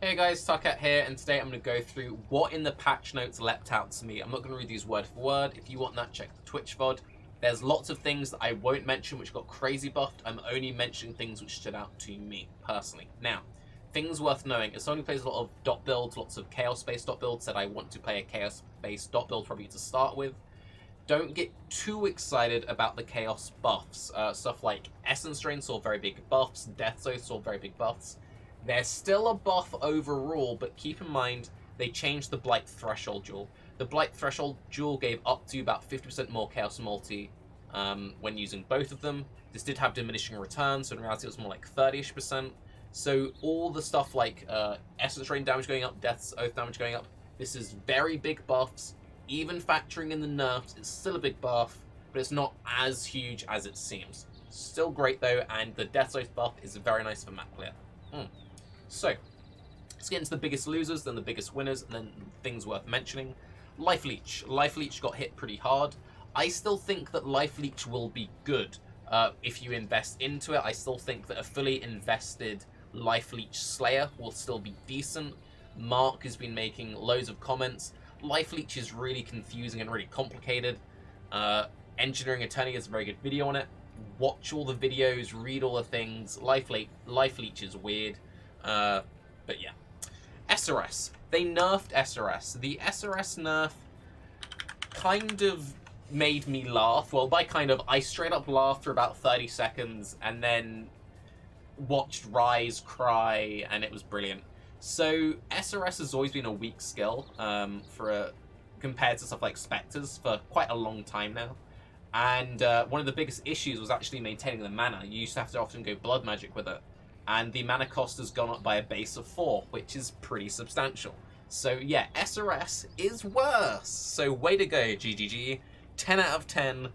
Hey guys, Tarke here, and today I'm going to go through what in the patch notes leapt out to me. I'm not going to read these word for word. If you want that, check the Twitch VOD. There's lots of things that I won't mention which got crazy buffed. I'm only mentioning things which stood out to me, personally. Now, things worth knowing. As someone who plays a lot of dot builds, lots of chaos-based dot builds, said I want to play a chaos-based dot build probably to start with. Don't get too excited about the chaos buffs. Stuff like Essence Drain saw very big buffs, Death Zone saw very big buffs. There's still a buff overall, but keep in mind they changed the Blight Threshold Jewel. The Blight Threshold Jewel gave up to about 50% more Chaos Multi when using both of them. This did have diminishing returns, so in reality it was more like 30-ish%. So all the stuff like Essence Drain damage going up, Death's Oath damage going up, this is very big buffs. Even factoring in the nerfs, it's still a big buff, but it's not as huge as it seems. Still great though, and the Death's Oath buff is very nice for map clear. So, let's get into the biggest losers, then the biggest winners, and then things worth mentioning. Life Leech. Life Leech got hit pretty hard. I still think that Life Leech will be good if you invest into it. I still think that a fully invested Life Leech Slayer will still be decent. Mark has been making loads of comments. Life Leech is really confusing and really complicated. Engineering Attorney has a very good video on it. Watch all the videos, read all the things. Life Leech is weird. But yeah. SRS. They nerfed SRS. The SRS nerf kind of made me laugh. Well, by kind of, I straight up laughed for about 30 seconds and then watched Rise cry, and it was brilliant. So SRS has always been a weak skill compared to stuff like Spectres for quite a long time now. And one of the biggest issues was actually maintaining the mana. You used to have to often go blood magic with it. And the mana cost has gone up by a base of 4, which is pretty substantial. So yeah, SRS is worse. So way to go, GGG. 10 out of 10.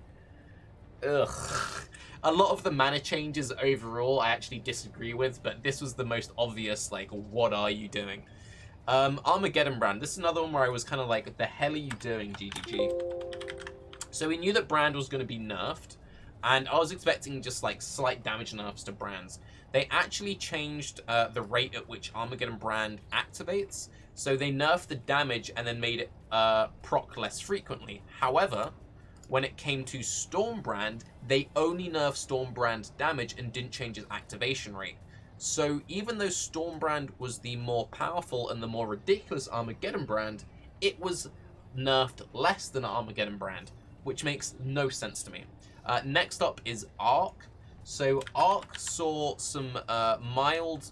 Ugh. A lot of the mana changes overall I actually disagree with, but this was the most obvious, like, what are you doing? Armageddon Brand. This is another one where I was kind of like, the hell are you doing, GGG? So we knew that Brand was going to be nerfed, and I was expecting just like slight damage nerfs to Brands. They actually changed the rate at which Armageddon Brand activates, so they nerfed the damage and then made it proc less frequently. However, when it came to Storm Brand, they only nerfed Storm Brand damage and didn't change its activation rate. So even though Storm Brand was the more powerful and the more ridiculous Armageddon Brand, it was nerfed less than Armageddon Brand, which makes no sense to me. Next up is Arc. So Arc saw some mild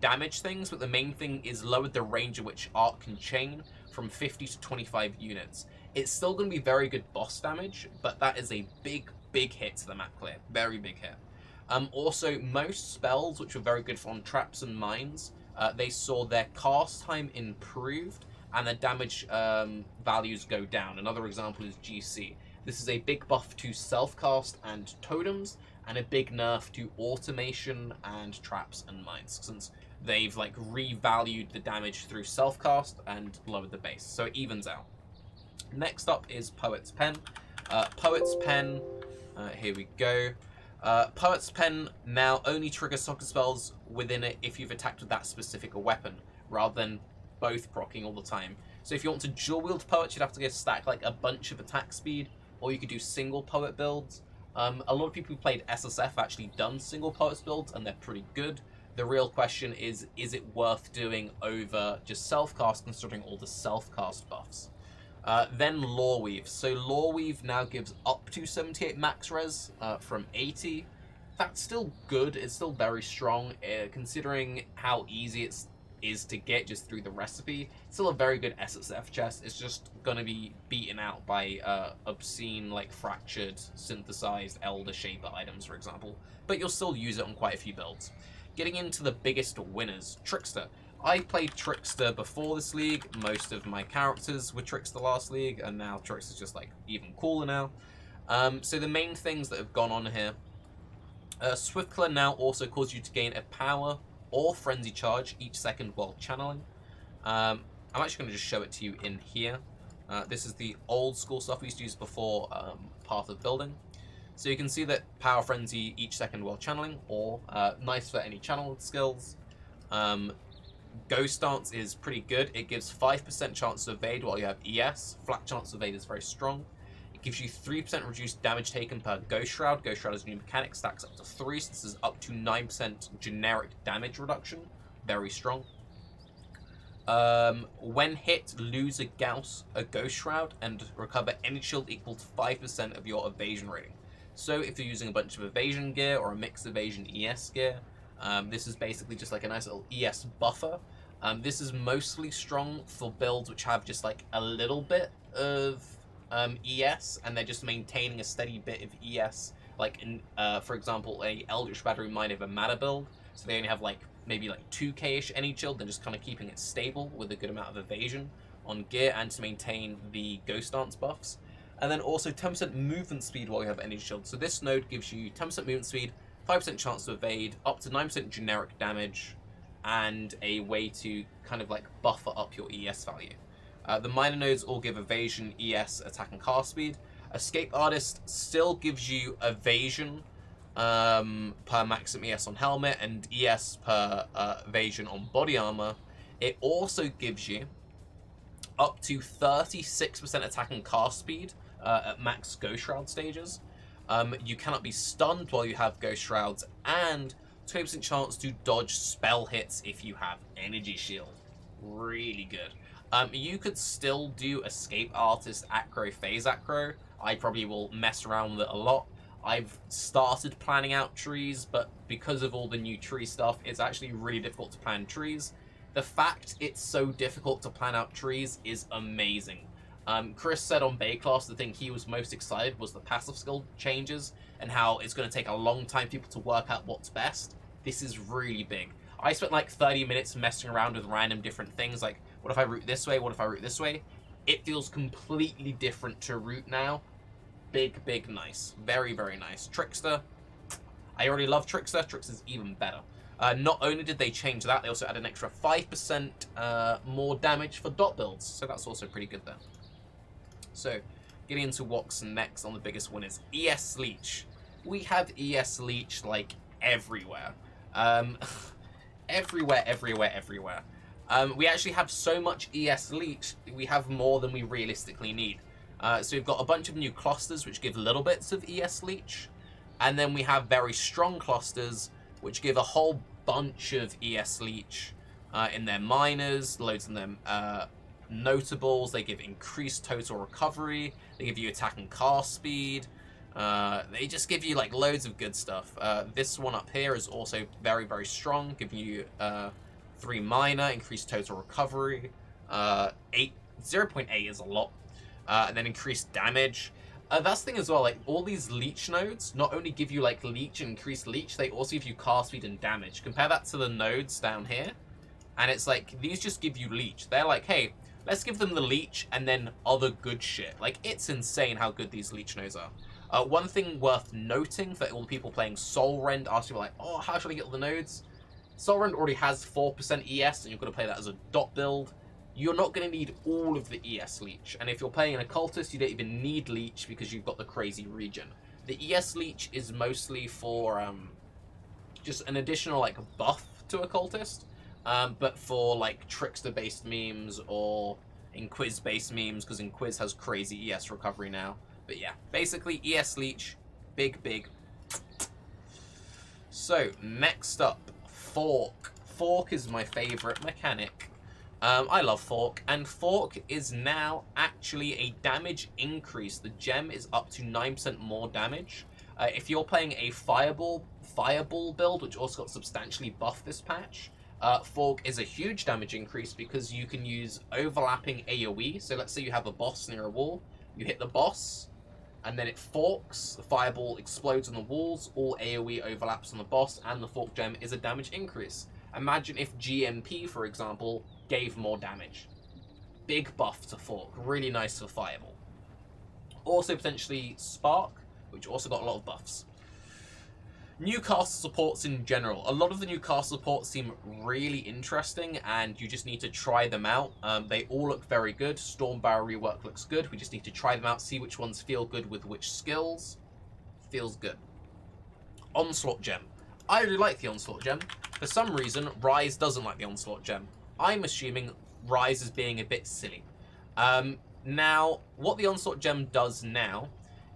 damage things, but the main thing is lowered the range at which Arc can chain from 50 to 25 units. It's still going to be very good boss damage, but that is a big hit to the map clear. Very big hit. Also, most spells, which were very good on traps and mines, they saw their cast time improved and their damage values go down. Another example is GC. This is a big buff to self-cast and totems, and a big nerf to automation and traps and mines, since they've like revalued the damage through self-cast and lowered the base, so it evens out. Next up is Poet's Pen. Poet's Pen, here we go. Poet's Pen now only triggers soccer spells within it if you've attacked with that specific weapon, rather than both proccing all the time. So if you want to dual wield Poet, you'd have to go stack like a bunch of attack speed, or you could do single Poet builds. A lot of people who played SSF have actually done single Poets builds, and they're pretty good. The real question is it worth doing over just self-cast, considering all the self-cast buffs? Then Loreweave. So Loreweave now gives up to 78 max res from 80. That's still good. It's still very strong, considering how easy it is to get just through the recipe. It's still a very good SSF chest. It's just gonna be beaten out by obscene, like fractured, synthesized Elder Shaper items, for example. But you'll still use it on quite a few builds. Getting into the biggest winners, Trickster. I played Trickster before this league. Most of my characters were Trickster last league, and now Trickster's just like even cooler now. So the main things that have gone on here, Swiftclaw now also causes you to gain a power or frenzy charge each second while channeling. I'm actually going to just show it to you in here. This is the old school stuff we used to use before Path of Building. So you can see that power frenzy each second while channeling, or nice for any channel skills. Ghost Stance is pretty good. It gives 5% chance to evade while you have ES. Flat chance to evade is very strong. It gives you 3% reduced damage taken per Ghost Shroud. Ghost Shroud is a new mechanic, stacks up to 3, so this is up to 9% generic damage reduction. Very strong. When hit, lose a Ghost Shroud and recover any shield equal to 5% of your evasion rating. So if you're using a bunch of evasion gear or a mixed evasion ES gear, this is basically just like a nice little ES buffer. This is mostly strong for builds which have just like a little bit of ES, and they're just maintaining a steady bit of ES. Like in, for example, a Eldritch Battery Mine of a Mana build, so they only have like maybe like 2k-ish any shield. They're just kind of keeping it stable with a good amount of evasion on gear and to maintain the Ghost Dance buffs. And then also 10% movement speed while you have any shield. So this node gives you 10% movement speed, 5% chance to evade, up to 9% generic damage, and a way to kind of like buffer up your ES value. The minor nodes all give evasion, ES, attack, and cast speed. Escape Artist still gives you evasion per maximum ES on helmet and ES per evasion on body armor. It also gives you up to 36% attack and cast speed at max Ghost Shroud stages. You cannot be stunned while you have Ghost Shrouds, and 20% chance to dodge spell hits if you have Energy Shield. Really good. You could still do Escape Artist Acro, Phase Acro. I probably will mess around with it a lot. I've started planning out trees, but because of all the new tree stuff, it's actually really difficult to plan trees. The fact it's so difficult to plan out trees is amazing. Chris said on Bayclass the thing he was most excited was the passive skill changes and how it's going to take a long time for people to work out what's best. This is really big. I spent like 30 minutes messing around with random different things, like what if I route this way, what if I route this way? It feels completely different to route now. Big, big, nice. Very, very nice. Trickster. I already love Trickster. Trickster's even better. Not only did they change that, they also added an extra 5% more damage for dot builds, so that's also pretty good there. So, getting into what's next on the biggest winners. ES Leech. We have ES Leech, like, everywhere. Everywhere. We actually have so much ES Leech, we have more than we realistically need. So we've got a bunch of new clusters which give little bits of ES Leech, and then we have very strong clusters which give a whole bunch of ES Leech in their minors, loads in them notables. They give increased total recovery, they give you attack and cast speed, they just give you like loads of good stuff. This one up here is also very, very strong, giving you 3 minor, increased total recovery, 0.8 is a lot. And then increased damage. That's the thing as well, like, all these leech nodes not only give you, like, leech and increased leech, they also give you cast speed and damage. Compare that to the nodes down here, and it's like, these just give you leech. They're like, hey, let's give them the leech and then other good shit. Like, it's insane how good these leech nodes are. One thing worth noting for all the people playing Soul Rend, asking like, oh, how should I get all the nodes? Soul Rend already has 4% ES, and you're going to play that as a dot build. You're not going to need all of the ES Leech. And if you're playing an Occultist, you don't even need Leech because you've got the crazy regen. The ES Leech is mostly for just an additional like buff to Occultist. But for like Trickster-based memes or Inquis-based memes, because Inquis has crazy ES recovery now. But yeah, basically ES Leech, big, big. So, next up, Fork. Fork is my favorite mechanic. I love Fork, and Fork is now actually a damage increase. The gem is up to 9% more damage. If you're playing a Fireball build, which also got substantially buffed this patch, Fork is a huge damage increase because you can use overlapping AoE. So let's say you have a boss near a wall, you hit the boss, and then it forks, the Fireball explodes on the walls, all AoE overlaps on the boss, and the Fork gem is a damage increase. Imagine if GMP, for example, gave more damage. Big buff to Fork, really nice for Fireball. Also potentially Spark, which also got a lot of buffs. New cast supports in general. A lot of the new cast supports seem really interesting, and you just need to try them out. They all look very good. Stormbarrow rework looks good. We just need to try them out, see which ones feel good with which skills. Feels good. Onslaught gem. I really like the Onslaught gem. For some reason, Rise doesn't like the Onslaught gem. I'm assuming Rise is being a bit silly. Now, what the Onslaught gem does now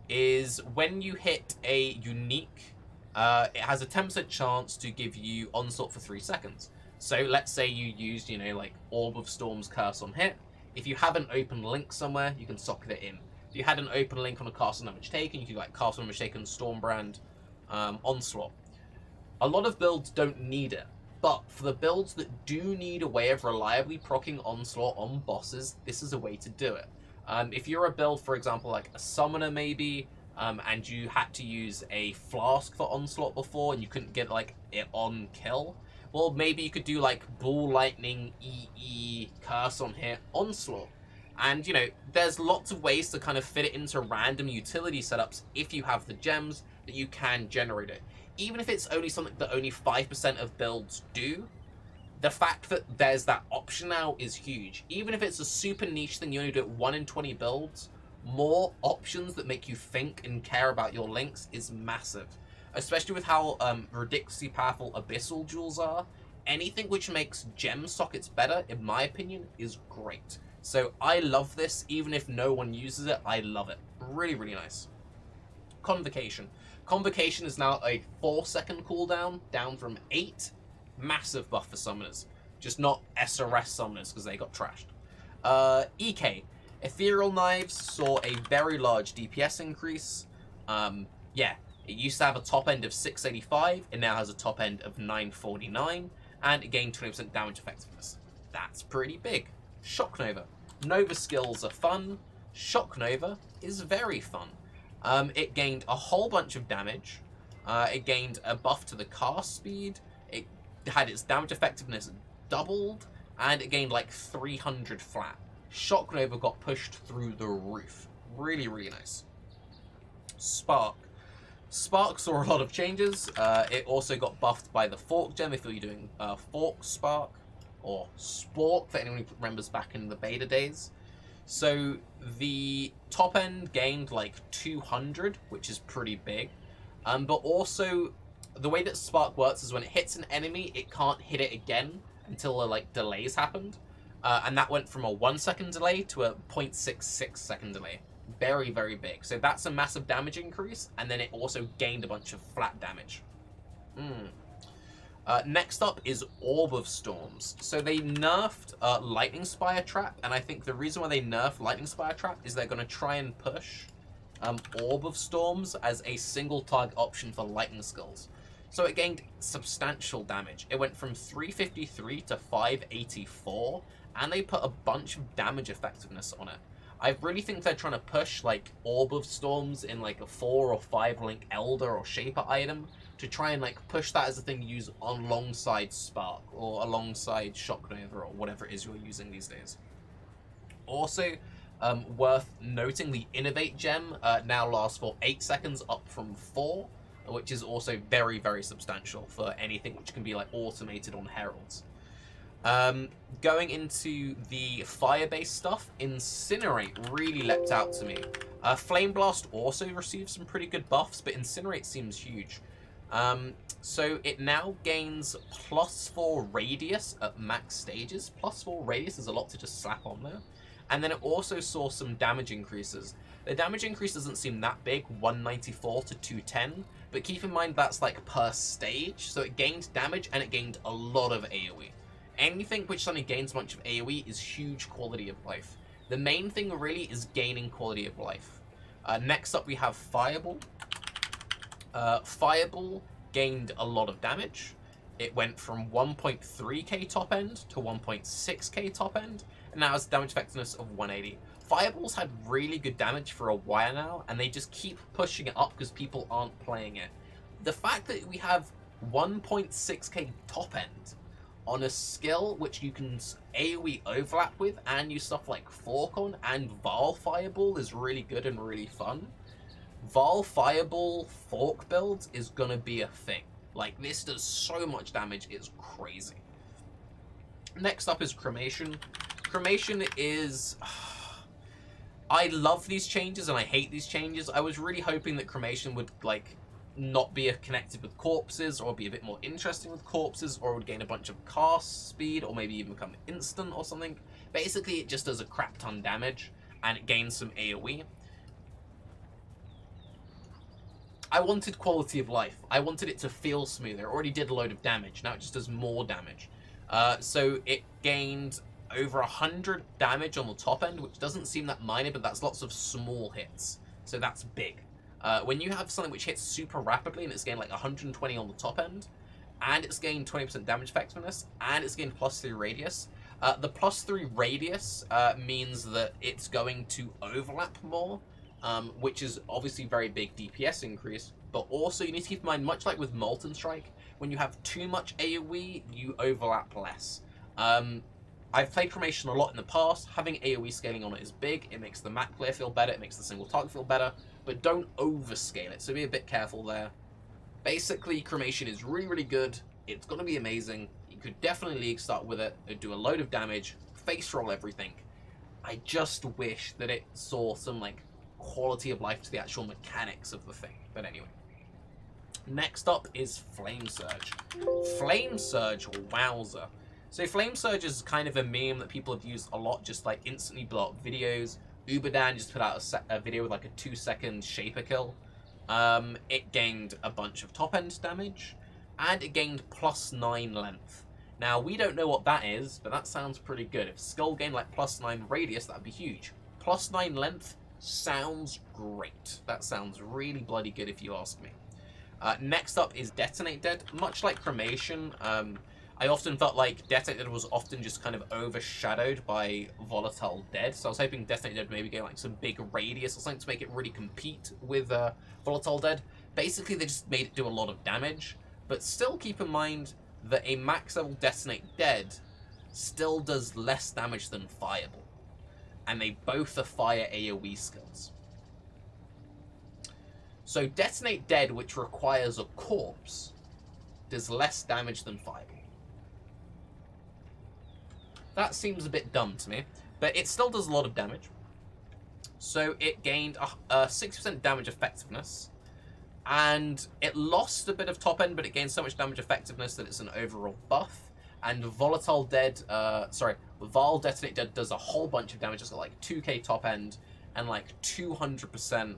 is when you hit a unique, it has a 10% chance to give you Onslaught for 3 seconds. So let's say you used, you know, like Orb of Storm's Curse on hit. If you have an open link somewhere, you can socket it in. If you had an open link on a Castle Damage Taken, you could like Castle Damage Taken, Stormbrand, Onslaught. A lot of builds don't need it, but for the builds that do need a way of reliably proccing Onslaught on bosses, this is a way to do it. If you're a build, for example, like a Summoner maybe, and you had to use a Flask for Onslaught before and you couldn't get like it on kill, well, maybe you could do like Ball Lightning, EE, Curse on hit, Onslaught. And, you know, there's lots of ways to kind of fit it into random utility setups if you have the gems that you can generate it. Even if it's only something that only 5% of builds do, the fact that there's that option now is huge. Even if it's a super niche thing, you only do it 1 in 20 builds, more options that make you think and care about your links is massive. Especially with how ridiculously powerful Abyssal Jewels are. Anything which makes gem sockets better, in my opinion, is great. So I love this, even if no one uses it, I love it. Really, really nice. Convocation. Convocation is now a 4-second cooldown, down from 8. Massive buff for summoners. Just not SRS summoners, because they got trashed. EK. Ethereal Knives saw a very large DPS increase. Yeah, it used to have a top end of 685, it now has a top end of 949, and it gained 20% damage effectiveness. That's pretty big. Shock Nova. Nova skills are fun. Shock Nova is very fun. It gained a whole bunch of damage. It gained a buff to the cast speed. It had its damage effectiveness doubled, and it gained like 300 flat. Shock Nova got pushed through the roof. Really, really nice. Spark. Spark saw a lot of changes. It also got buffed by the Fork gem if you're doing Fork Spark, or Spork for anyone who remembers back in the beta days. So the top end gained like 200, which is pretty big. But also, the way that Spark works is when it hits an enemy, it can't hit it again until like delays happened. And that went from a 1-second delay to a 0.66 second delay. Very, very big. So that's a massive damage increase, and then it also gained a bunch of flat damage. Next up is Orb of Storms. So they nerfed Lightning Spire Trap, and I think the reason why they nerfed Lightning Spire Trap is they're going to try and push Orb of Storms as a single target option for lightning skills. So it gained substantial damage. It went from 353 to 584, and they put a bunch of damage effectiveness on it. I really think they're trying to push like Orb of Storms in like a 4 or 5 link Elder or Shaper item to try and like push that as a thing to use alongside Spark or alongside Shock Nova or whatever it is you're using these days. Also, worth noting, the Innovate gem now lasts for 8 seconds up from 4, which is also very, very substantial for anything which can be like automated on Heralds. Going into the fire-based stuff, Incinerate really leapt out to me. Flame Blast also received some pretty good buffs, but Incinerate seems huge. So it now gains +4 radius at max stages. +4 radius is a lot to just slap on there. And then it also saw some damage increases. The damage increase doesn't seem that big, 194 to 210, but keep in mind that's like per stage, so it gained damage and it gained a lot of AoE. Anything which suddenly gains a bunch of AoE is huge quality of life. The main thing really is gaining quality of life. Next up we have Fireball. Fireball gained a lot of damage. It went from 1.3k top end to 1.6k top end, and now has damage effectiveness of 180. Fireballs had really good damage for a while now, and they just keep pushing it up because people aren't playing it. The fact that we have 1.6k top end on a skill which you can AoE overlap with and use stuff like Fork on and Vaal Fireball is really good and really fun. Vaal Fireball Fork builds is gonna be a thing. Like, this does so much damage, it's crazy. Next up is Cremation. Cremation is... I love these changes and I hate these changes. I was really hoping that Cremation would, like, not be connected with corpses, or be a bit more interesting with corpses, or it would gain a bunch of cast speed, or maybe even become instant or something. Basically, it just does a crap ton damage, and it gains some AoE. I wanted quality of life. I wanted it to feel smoother. It already did a load of damage. Now it just does more damage. So it gained over 100 damage on the top end, which doesn't seem that minor, but that's lots of small hits. So that's big. When you have something which hits super rapidly and it's gained like 120 on the top end, and it's gained 20% damage effectiveness, and it's gained +3 radius, the +3 radius means that it's going to overlap more, which is obviously very big DPS increase, but also you need to keep in mind, much like with Molten Strike, when you have too much AoE, you overlap less. I've played Cremation a lot in the past. Having AoE scaling on it is big. It makes the map clear feel better, it makes the single target feel better, but don't overscale it, so be a bit careful there. Basically, Cremation is really, really good. It's going to be amazing. You could definitely League start with it. It'd do a load of damage, face roll everything. I just wish that it saw some, like, quality of life to the actual mechanics of the thing. But anyway. Next up is Flame Surge. Flame Surge, wowza. So Flame Surge is kind of a meme that people have used a lot, just like instantly blow up videos. Uberdan just put out a video with like a 2-second Shaper kill. It gained a bunch of top end damage, and it gained +9 length. Now, we don't know what that is, but that sounds pretty good. If Skull gained like +9 radius, that'd be huge. +9 length sounds great. That sounds really bloody good if you ask me. Next up is Detonate Dead. Much like Cremation, I often felt like Detonate Dead was often just kind of overshadowed by Volatile Dead. So I was hoping Detonate Dead maybe get like some big radius or something to make it really compete with Volatile Dead. Basically, they just made it do a lot of damage. But still keep in mind that a max level Detonate Dead still does less damage than Fireball. And they both are fire AoE skills. So Detonate Dead, which requires a corpse, does less damage than Fireball. That seems a bit dumb to me, but it still does a lot of damage. So it gained 60% damage effectiveness, and it lost a bit of top end, but it gained so much damage effectiveness that it's an overall buff. And Volatile Dead, Vol Detonate Dead does a whole bunch of damage. It's got like 2k top end and like 200%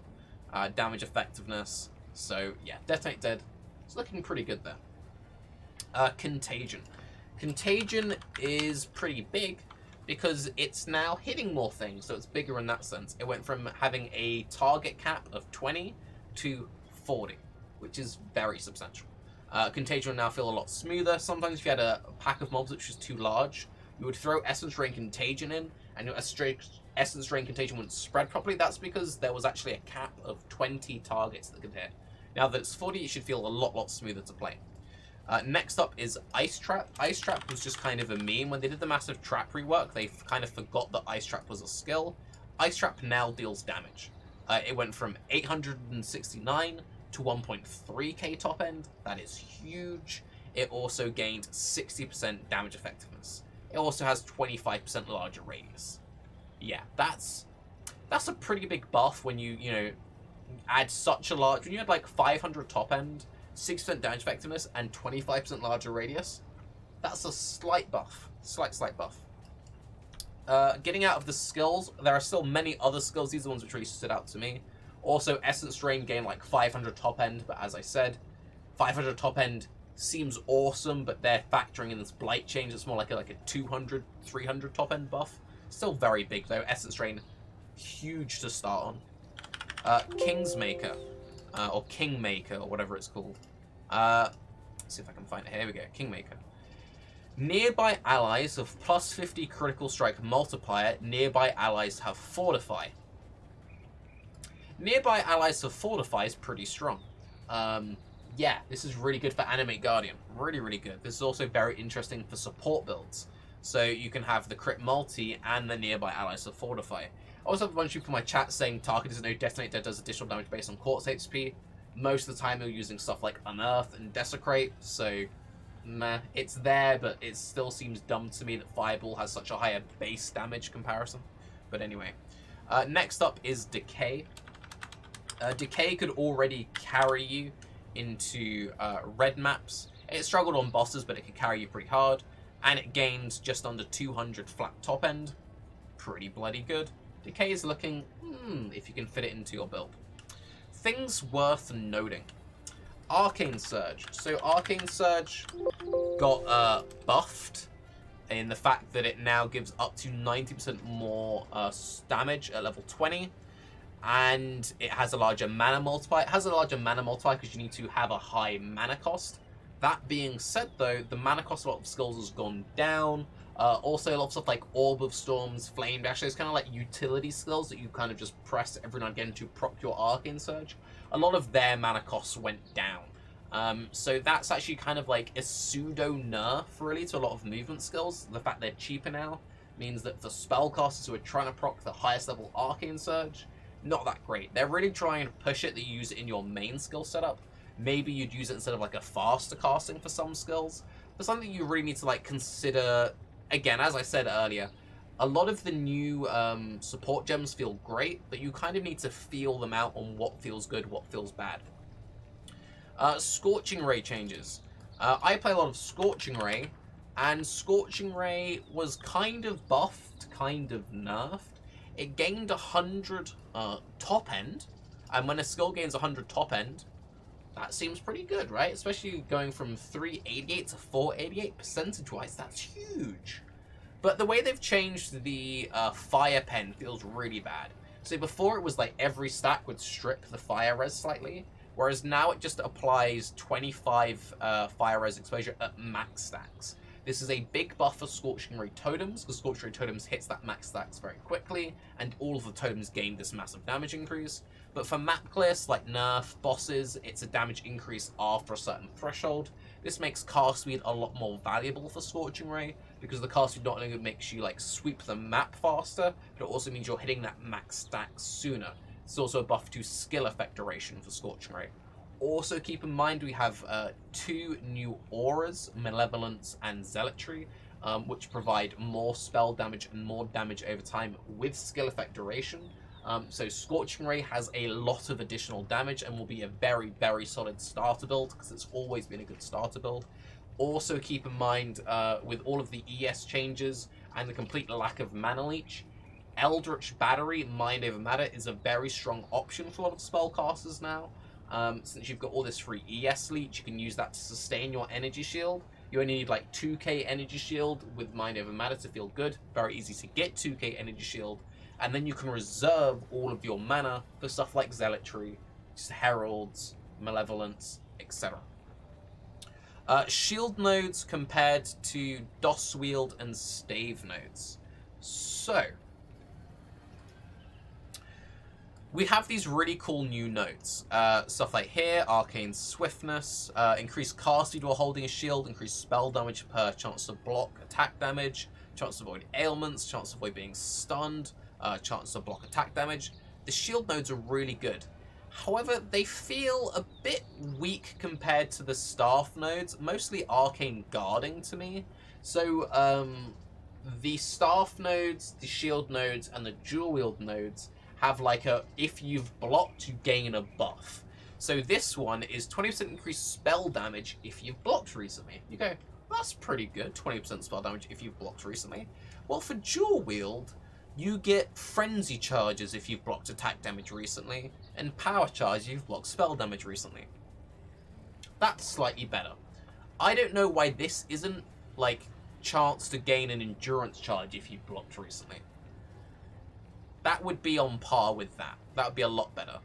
damage effectiveness. So yeah, Detonate Dead is looking pretty good there. Contagion. Contagion is pretty big because it's now hitting more things, so it's bigger in that sense. It went from having a target cap of 20 to 40, which is very substantial. Contagion will now feel a lot smoother. Sometimes if you had a pack of mobs which was too large, you would throw Essence Rain Contagion in, and your Essence Rain Contagion wouldn't spread properly. That's because there was actually a cap of 20 targets that could hit. Now that it's 40, it should feel a lot smoother to play. Next up is Icetrap. Icetrap was just kind of a meme. When they did the massive trap rework, they kind of forgot that Icetrap was a skill. Icetrap now deals damage. It went from 869 to 1.3k top end. That is huge. It also gained 60% damage effectiveness. It also has 25% larger radius. Yeah, that's a pretty big buff when you add such a large... When you had like 500 top end, 6% damage effectiveness, and 25% larger radius, that's a slight buff. Slight buff. Getting out of the skills, there are still many other skills. These are the ones which really stood out to me. Also, Essence Drain gained like 500 top end, but as I said, 500 top end seems awesome, but they're factoring in this Blight change. It's more like a 200, 300 top end buff. Still very big though. Essence Drain, huge to start on. Kingsmaker, or Kingmaker, or whatever it's called. Let's see if I can find it. Here we go, Kingmaker. Nearby allies have +50 critical strike multiplier. Nearby allies have Fortify. Nearby allies have Fortify is pretty strong. Yeah, this is really good for Animate Guardian. Really good. This is also very interesting for support builds. So you can have the crit multi and the nearby allies have Fortify. I also have a bunch of people in my chat saying Tarke doesn't know Detonate Dead does additional damage based on Quartz HP. Most of the time they're using stuff like Unearth and Desecrate, so meh, it's there, but it still seems dumb to me that Fireball has such a higher base damage comparison. But anyway, next up is Decay. Decay could already carry you into red maps. It struggled on bosses, but it could carry you pretty hard. And it gains just under 200 flat top end. Pretty bloody good. Decay is looking, if you can fit it into your build. Things worth noting. Arcane Surge. So Arcane Surge got buffed in the fact that it now gives up to 90% more damage at level 20. And it has a larger mana multiplier. It has a larger mana multiplier because you need to have a high mana cost. That being said, though, the mana cost of a lot of skills has gone down. Also, a lot of stuff like Orb of Storms, Flame Dash, those kind of like utility skills that you kind of just press every now and again to proc your Arcane Surge. A lot of their mana costs went down. So that's actually kind of like a pseudo nerf, really, to a lot of movement skills. The fact they're cheaper now means that for spellcasters who are trying to proc the highest level Arcane Surge, not that great. They're really trying to push it that you use it in your main skill setup. Maybe you'd use it instead of like a faster casting for some skills. But something you really need to like consider, again, as I said earlier, a lot of the new support gems feel great, but you kind of need to feel them out on what feels good, what feels bad. Scorching Ray changes. I play a lot of Scorching Ray, and Scorching Ray was kind of buffed, kind of nerfed. It gained 100 top end, and when a skill gains 100 top end, that seems pretty good, right? Especially going from 388 to 488 percentage-wise, that's huge. But the way they've changed the fire pen feels really bad. So before it was like every stack would strip the fire res slightly, whereas now it just applies 25 fire res exposure at max stacks. This is a big buff for Scorching Ray totems, because Scorching Ray totems hits that max stacks very quickly, and all of the totems gain this massive damage increase. But for map clears, like nerf, bosses, it's a damage increase after a certain threshold. This makes cast speed a lot more valuable for Scorching Ray, because the cast speed not only makes you like sweep the map faster, but it also means you're hitting that max stack sooner. It's also a buff to skill effect duration for Scorching Ray. Also keep in mind we have 2 new auras, Malevolence and Zealotry, which provide more spell damage and more damage over time with skill effect duration. So Scorching Ray has a lot of additional damage and will be a very, very solid starter build, because it's always been a good starter build. Also keep in mind, with all of the ES changes and the complete lack of mana leech, Eldritch Battery, Mind Over Matter, is a very strong option for a lot of spellcasters now. Since you've got all this free ES leech, you can use that to sustain your energy shield. You only need like 2k energy shield with Mind Over Matter to feel good. Very easy to get 2k energy shield. And then you can reserve all of your mana for stuff like Zealotry, Heralds, Malevolence, etc. Shield nodes compared to DOS Wield and Stave nodes. So, we have these really cool new nodes. Stuff like here, Arcane Swiftness, increased cast speed while holding a shield, increased spell damage per chance to block attack damage, chance to avoid ailments, chance to avoid being stunned, chance to block attack damage. The shield nodes are really good. However, they feel a bit weak compared to the staff nodes, mostly Arcane Guarding to me. So, the staff nodes, the shield nodes, and the dual wield nodes have like a, if you've blocked, you gain a buff. So this one is 20% increased spell damage if you've blocked recently. You go, that's pretty good, 20% spell damage if you've blocked recently. Well, for dual wield, you get frenzy charges if you've blocked attack damage recently, and power charge if you've blocked spell damage recently. That's slightly better. I don't know why this isn't like chance to gain an endurance charge if you've blocked recently. That would be on par with that. That would be a lot better.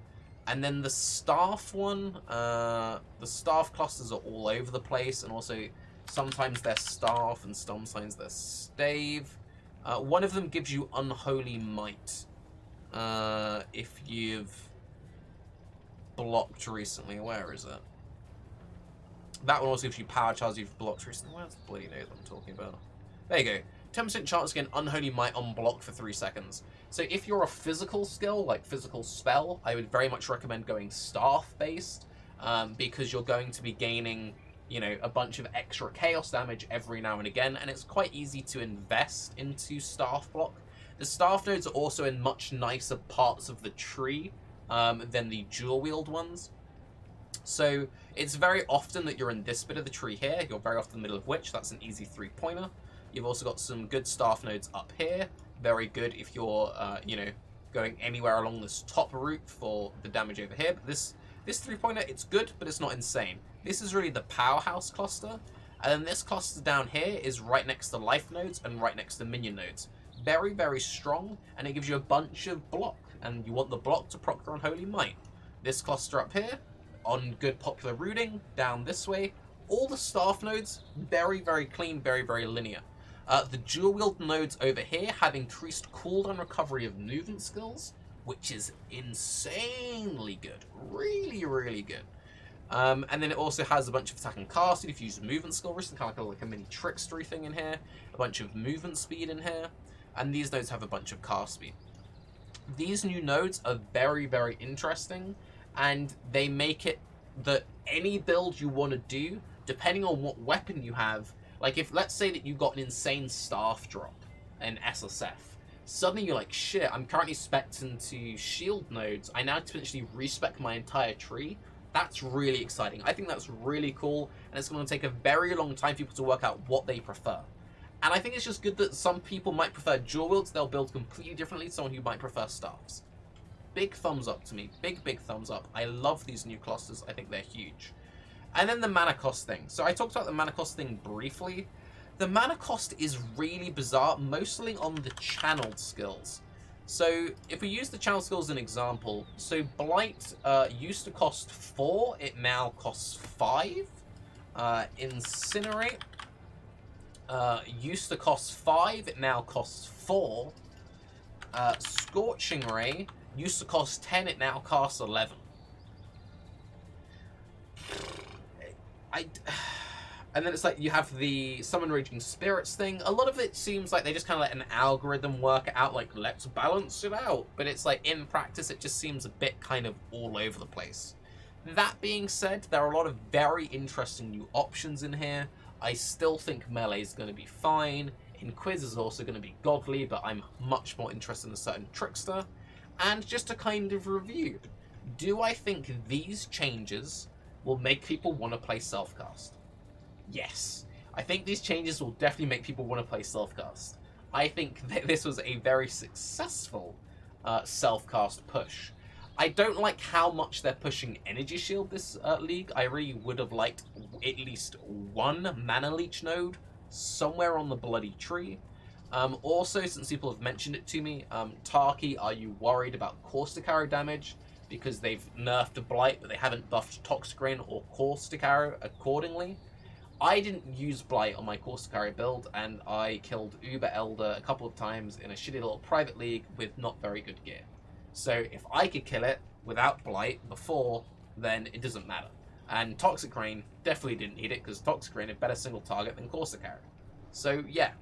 And then the staff one, the staff clusters are all over the place, and also sometimes they're staff and sometimes they're stave. One of them gives you Unholy Might if you've blocked recently. Where is it? That one also gives you Power Charge if you've blocked recently. Where's the bloody node I'm talking about? There you go. 10% chance to get Unholy Might on block for 3 seconds. So if you're a physical skill, like physical spell, I would very much recommend going staff-based, because you're going to be gaining, you know, a bunch of extra chaos damage every now and again, and it's quite easy to invest into staff block. The staff nodes are also in much nicer parts of the tree than the dual wield ones. So it's very often that you're in this bit of the tree here. You're very often in the middle of which. That's an easy 3-pointer. You've also got some good staff nodes up here. Very good if you're, you know, going anywhere along this top route for the damage over here. But this 3-pointer, it's good, but it's not insane. This is really the powerhouse cluster. And then this cluster down here is right next to life nodes and right next to minion nodes. Very, very strong, and it gives you a bunch of block. And you want the block to proc your Unholy Might. This cluster up here, on good popular routing, down this way, all the staff nodes, very, very clean, very, very linear. The dual wield nodes over here have increased cooldown recovery of movement skills, which is insanely good. Really, really good. And then it also has a bunch of attack and casting if you use movement skill risk, kind of like a mini TRICKSTER thing in here, a bunch of movement speed in here, and these nodes have a bunch of cast speed. These new nodes are very, very interesting, and they make it that any build you want to do, depending on what weapon you have, like if, let's say that you got an insane staff drop in SSF, suddenly you're like, shit, I'm currently spec'd into shield nodes, I now potentially respec my entire tree. That's really exciting. I think that's really cool, and it's going to take a very long time for people to work out what they prefer. And I think it's just good that some people might prefer dual wields, they'll build completely differently to someone who might prefer staffs. Big thumbs up to me. Big, big thumbs up. I love these new clusters. I think they're huge. And then the mana cost thing. So I talked about the mana cost thing briefly. The mana cost is really bizarre, mostly on the channeled skills. So if we use the channel skills as an example, so Blight used to cost 4, it now costs 5. Incinerate used to cost 5, it now costs 4. Scorching Ray used to cost 10, it now costs 11. And then it's like you have the Summon Raging Spirits thing. A lot of it seems like they just kind of let an algorithm work it out, like, let's balance it out. But it's like, in practice, it just seems a bit kind of all over the place. That being said, there are a lot of very interesting new options in here. I still think Melee is going to be fine. Inquis is also going to be godly, but I'm much more interested in a certain TRICKSTER. And just to kind of review, do I think these changes will make people want to play Selfcast? Yes. I think these changes will definitely make people want to play Selfcast. I think that this was a very successful Selfcast push. I don't like how much they're pushing Energy Shield this league. I really would have liked at least one Mana Leech node somewhere on the bloody tree. Also, since people have mentioned it to me, Tarke, are you worried about Caustic Arrow damage? Because they've nerfed Blight, but they haven't buffed Toxic Rain or Caustic Arrow accordingly. I didn't use Blight on my Caustic Arrow build, and I killed Uber Elder a couple of times in a shitty little private league with not very good gear. So if I could kill it without Blight before, then it doesn't matter. And Toxic Rain definitely didn't need it, because Toxic Rain had better single target than Caustic Arrow. So yeah,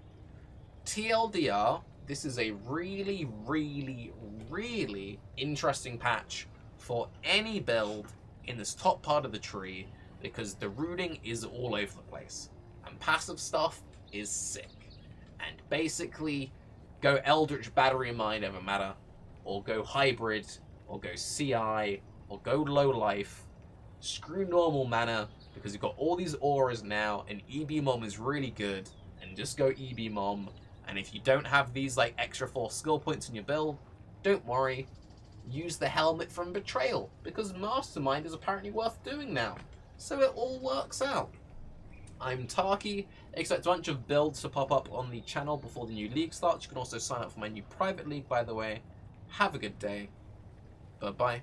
TLDR, this is a really, really, really interesting patch for any build in this top part of the tree, because the rooting is all over the place. And passive stuff is sick. And basically, go Eldritch Battery Mine over matter, or go Hybrid, or go CI, or go Low Life. Screw normal mana, because you've got all these auras now, and EB Mom is really good, and just go EB Mom. And if you don't have these like extra 4 skill points in your build, don't worry. Use the Helmet from Betrayal, because Mastermind is apparently worth doing now. So it all works out. I'm Tarke. Expect a bunch of builds to pop up on the channel before the new league starts. You can also sign up for my new private league, by the way. Have a good day. Bye-bye.